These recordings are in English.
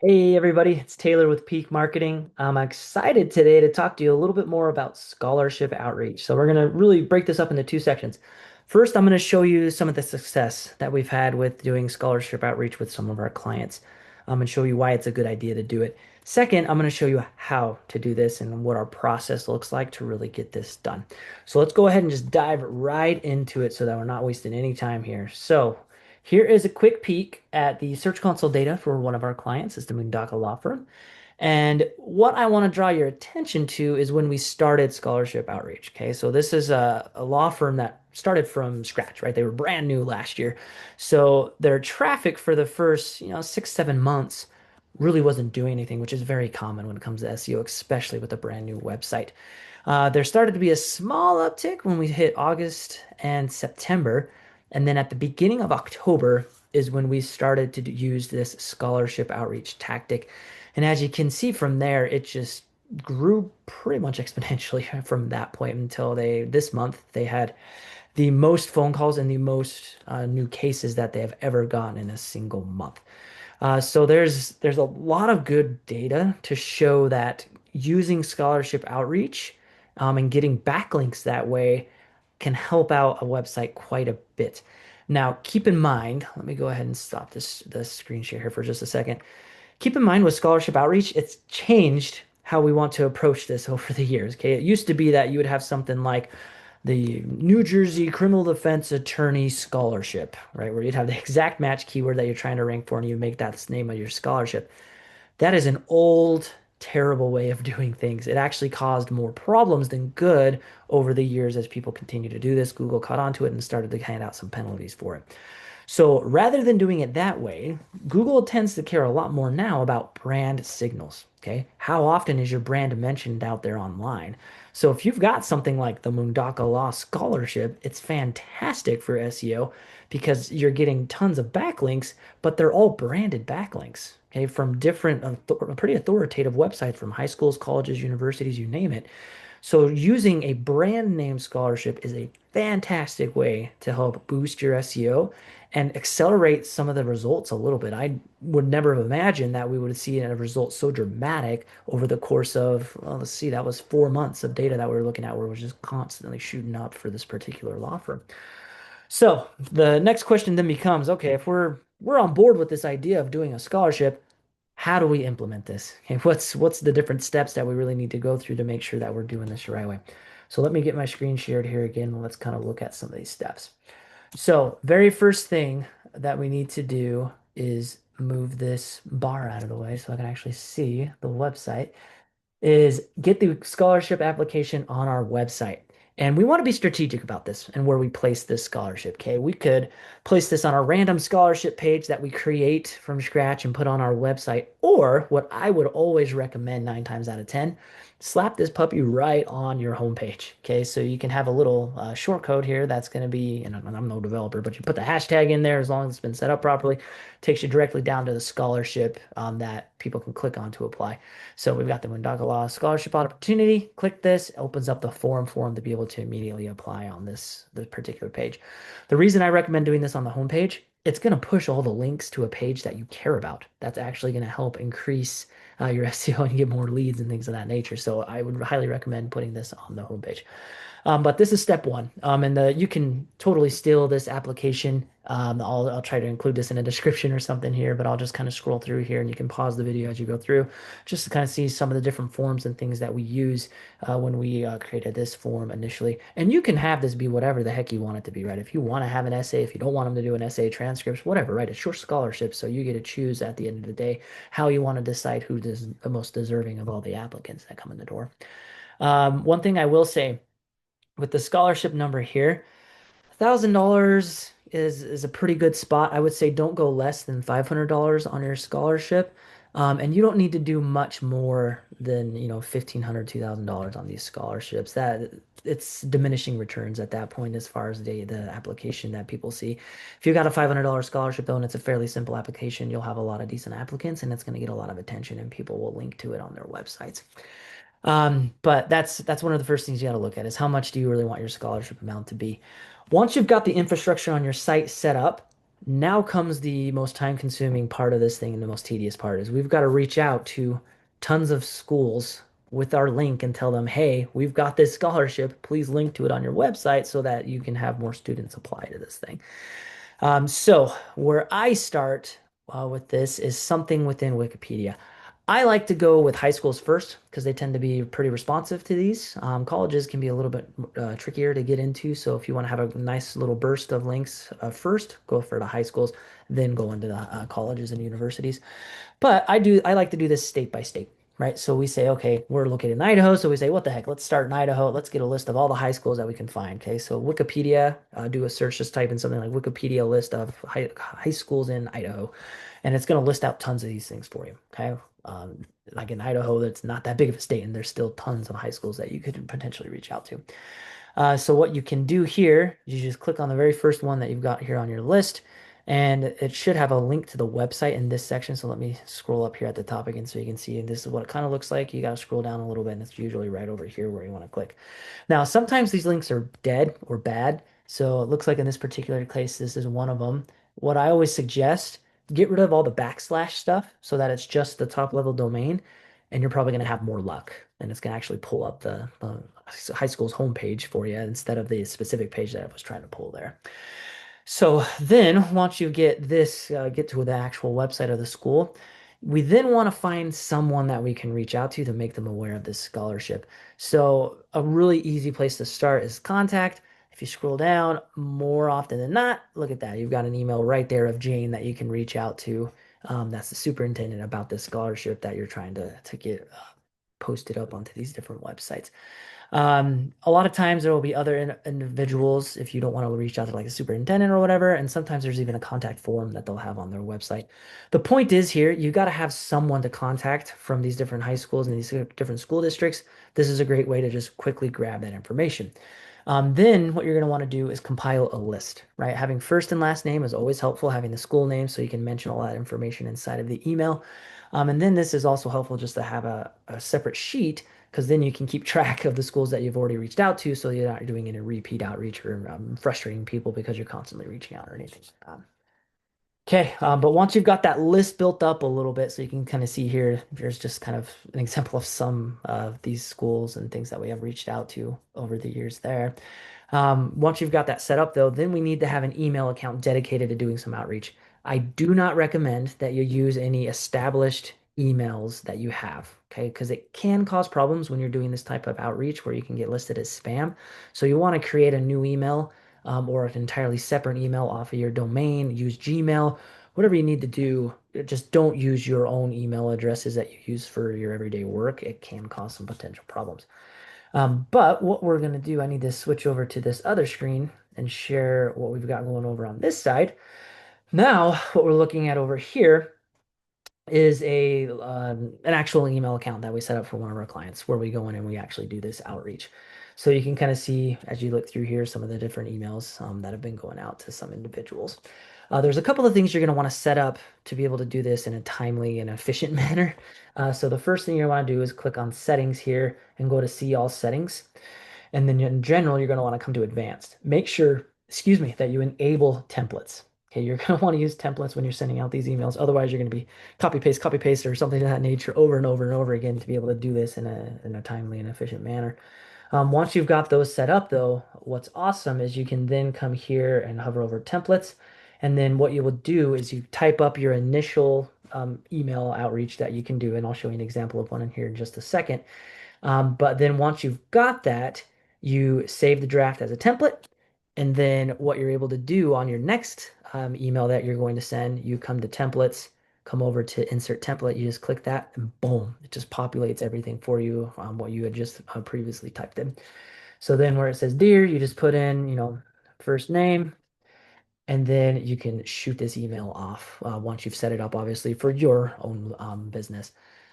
Hey everybody, it's Taylor with Peak Marketing. I'm excited today to talk to you a little bit more about scholarship outreach. So we're going to really break this up into two sections. First, I'm going to show you some of the success that we've had with doing scholarship outreach with some of our clients, and show you why it's a good idea to do it. Second, I'm going to show you how to do this and what our process looks like to really get this done. So let's go ahead and just dive right into it so that we're not wasting any time here. So here is a quick peek at the Search Console data for one of our clients, it's the Mundaka Law Firm. And what I want to draw your attention to is when we started scholarship outreach. Okay, so this is a law firm that started from scratch, right? They were brand new last year. So their traffic for the first, 6, 7 months really wasn't doing anything, which is very common when it comes to SEO, especially with a brand new website. There started to be a small uptick when we hit August and September. And then at the beginning of October is when we started to use this scholarship outreach tactic. And as you can see from there, it just grew pretty much exponentially from that point until this month, they had the most phone calls and the most new cases that they have ever gotten in a single month. So there's a lot of good data to show that using scholarship outreach and getting backlinks that way can help out a website quite a bit. Now, keep in mind, let me go ahead and stop the screen share here for just a second. Keep in mind with scholarship outreach, it's changed how we want to approach this over the years. Okay, it used to be that you would have something like the New Jersey Criminal Defense Attorney Scholarship, right? Where you'd have the exact match keyword that you're trying to rank for, and you make that the name of your scholarship. That is an old, terrible way of doing things. It actually caused more problems than good over the years as people continue to do this. Google caught on to it and started to hand out some penalties for it. So rather than doing it that way, Google tends to care a lot more now about brand signals. Okay. How often is your brand mentioned out there online? So if you've got something like the Mundaka Law Scholarship, it's fantastic for SEO because you're getting tons of backlinks, but they're all branded backlinks. Okay, from different, pretty authoritative websites from high schools, colleges, universities, you name it. So using a brand name scholarship is a fantastic way to help boost your SEO and accelerate some of the results a little bit. I would never have imagined that we would see a result so dramatic over the course of, well, let's see, that was 4 months of data that we were looking at where it was just constantly shooting up for this particular law firm. So the next question then becomes, okay, if we're on board with this idea of doing a scholarship, how do we implement this? Okay, what's the different steps that we really need to go through to make sure that we're doing this the right way? So let me get my screen shared here again. And let's kind of look at some of these steps. So very first thing that we need to do is move this bar out of the way so I can actually see the website is get the scholarship application on our website. And we want to be strategic about this and where we place this scholarship. Okay, we could place this on a random scholarship page that we create from scratch and put on our website. Or what I would always recommend 9 times out of 10, slap this puppy right on your homepage. Okay, so you can have a little short code here that's going to be, and I'm no developer, but you put the hashtag in there as long as it's been set up properly, takes you directly down to the scholarship that people can click on to apply. So we've got the Mundaka Law Scholarship Opportunity. Click this, opens up the form for them to be able to immediately apply on this particular page. The reason I recommend doing this on the homepage, it's going to push all the links to a page that you care about. That's actually going to help increase your SEO and get more leads and things of that nature. So I would highly recommend putting this on the homepage. But this is step one. You can totally steal this application. I'll try to include this in a description or something here, but I'll just kind of scroll through here and you can pause the video as you go through just to kind of see some of the different forms and things that we use when we created this form initially. And you can have this be whatever the heck you want it to be, right? If you want to have an essay, if you don't want them to do an essay, transcripts, whatever, right? It's your scholarship, so you get to choose at the end of the day how you want to decide who is the most deserving of all the applicants that come in the door. One thing I will say with the scholarship number here, $1,000 is a pretty good spot. I would say don't go less than $500 on your scholarship. And you don't need to do much more than, $1,500, $2,000 on these scholarships. That it's diminishing returns at that point as far as the application that people see. If you got a $500 scholarship though, and it's a fairly simple application, you'll have a lot of decent applicants and it's going to get a lot of attention and people will link to it on their websites. But that's one of the first things you got to look at is how much do you really want your scholarship amount to be? Once you've got the infrastructure on your site set up, Now comes the most time-consuming part of this thing and the most tedious part is we've got to reach out to tons of schools with our link and tell them, hey, we've got this scholarship. Please link to it on your website so that you can have more students apply to this thing. So where I start with this is something within Wikipedia. I like to go with high schools first because they tend to be pretty responsive to these. Colleges can be a little bit trickier to get into. So if you want to have a nice little burst of links first, go for the high schools, then go into the colleges and universities. But I like to do this state by state, right? So we say, okay, we're located in Idaho. So we say, what the heck? Let's start in Idaho. Let's get a list of all the high schools that we can find. Okay. So Wikipedia, do a search, just type in something like Wikipedia list of high schools in Idaho. And it's going to list out tons of these things for you. Okay. Like in Idaho, that's not that big of a state, and there's still tons of high schools that you could potentially reach out to. So what you can do here is you just click on the very first one that you've got here on your list, and it should have a link to the website in this section. So let me scroll up here at the top again so you can see this is what it kind of looks like. You got to scroll down a little bit, and it's usually right over here where you want to click. Now, sometimes these links are dead or bad. So it looks like in this particular case, this is one of them. What I always suggest, get rid of all the backslash stuff so that it's just the top level domain, and you're probably going to have more luck. And it's going to actually pull up the high school's homepage for you instead of the specific page that I was trying to pull there. So then once you get this, get to the actual website of the school, we then want to find someone that we can reach out to make them aware of this scholarship. So a really easy place to start is contact. If you scroll down, more often than not, look at that. You've got an email right there of Jane that you can reach out to. That's the superintendent about this scholarship that you're trying to get posted up onto these different websites. A lot of times there will be other individuals if you don't want to reach out to like a superintendent or whatever. And sometimes there's even a contact form that they'll have on their website. The point is here, you got to have someone to contact from these different high schools and these different school districts. This is a great way to just quickly grab that information. Then what you're going to want to do is compile a list, right? Having first and last name is always helpful, having the school name so you can mention all that information inside of the email. And then this is also helpful just to have a separate sheet because then you can keep track of the schools that you've already reached out to so you're not doing any repeat outreach or frustrating people because you're constantly reaching out or anything. Okay, but once you've got that list built up a little bit, so you can kind of see here, there's just kind of an example of some of these schools and things that we have reached out to over the years there. Once you've got that set up, though, then we need to have an email account dedicated to doing some outreach. I do not recommend that you use any established emails that you have, okay? Because it can cause problems when you're doing this type of outreach where you can get listed as spam. So you want to create a new email or an entirely separate email off of your domain, use Gmail, whatever you need to do. Just don't use your own email addresses that you use for your everyday work. It can cause some potential problems. But what we're going to do, I need to switch over to this other screen and share what we've got going over on this side. Now, what we're looking at over here is an actual email account that we set up for one of our clients where we go in and we actually do this outreach. So you can kind of see as you look through here some of the different emails that have been going out to some individuals. There's a couple of things you're going to want to set up to be able to do this in a timely and efficient manner. So the first thing you want to do is click on settings here and go to see all settings. And then in general, you're going to want to come to advanced. Make sure, excuse me, that you enable templates. Okay, you're going to want to use templates when you're sending out these emails. Otherwise, you're going to be copy paste, or something of that nature over and over and over again to be able to do this in a timely and efficient manner. Once you've got those set up, though, what's awesome is you can then come here and hover over templates. And then what you will do is you type up your initial email outreach that you can do. And I'll show you an example of one in here in just a second. But then once you've got that, you save the draft as a template. And then what you're able to do on your next email that you're going to send, you come to templates, come over to insert template, you just click that and boom, it just populates everything for you, what you had just previously typed in. So then where it says dear, you just put in, first name, and then you can shoot this email off once you've set it up, obviously, for your own business.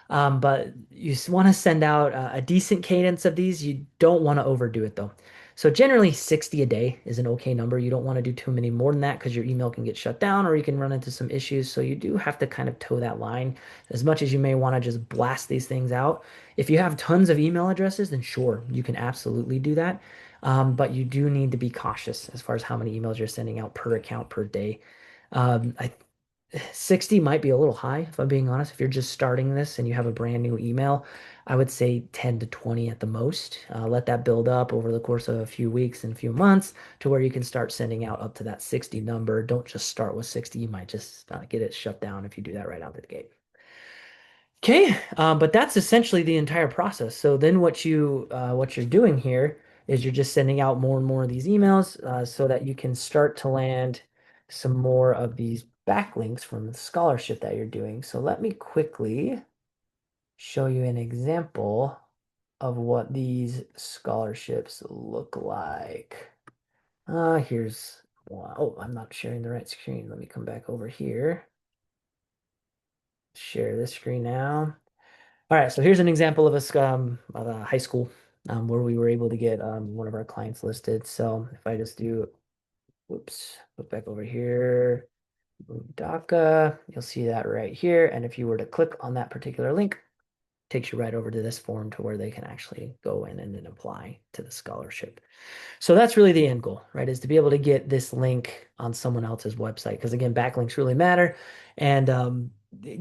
But you want to send out a decent cadence of these. You don't want to overdo it though. So generally 60 a day is an okay number. You don't want to do too many more than that because your email can get shut down or you can run into some issues. So you do have to kind of toe that line as much as you may want to just blast these things out. If you have tons of email addresses, then sure, you can absolutely do that. But you do need to be cautious as far as how many emails you're sending out per account per day. I 60 might be a little high, if I'm being honest. If you're just starting this and you have a brand new email, I would say 10 to 20 at the most. Let that build up over the course of a few weeks and a few months to where you can start sending out up to that 60 number. Don't just start with 60. You might just get it shut down if you do that right out of the gate. Okay, but that's essentially the entire process. So then what you're doing here is you're just sending out more and more of these emails so that you can start to land some more of these backlinks from the scholarship that you're doing. So let me quickly show you an example of what these scholarships look like. Here's one. Oh, I'm not sharing the right screen. Let me come back over here. Share this screen now. All right, so here's an example of of a high school where we were able to get one of our clients listed. So if I just do, whoops, look back over here, DACA, you'll see that right here. And if you were to click on that particular link, it takes you right over to this form to where they can actually go in and then apply to the scholarship. So that's really the end goal, right? Is to be able to get this link on someone else's website. Because again, backlinks really matter. And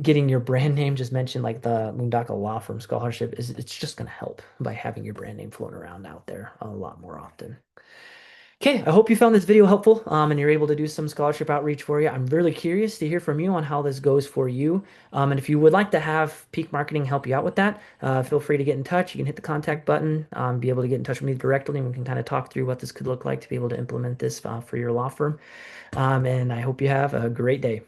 getting your brand name, just mentioned like the Mundaka Law Firm Scholarship, it's just going to help by having your brand name floating around out there a lot more often. Okay, I hope you found this video helpful and you're able to do some scholarship outreach for you. I'm really curious to hear from you on how this goes for you. And if you would like to have Peak Marketing help you out with that, feel free to get in touch. You can hit the contact button, be able to get in touch with me directly, and we can kind of talk through what this could look like to be able to implement this for your law firm. And I hope you have a great day.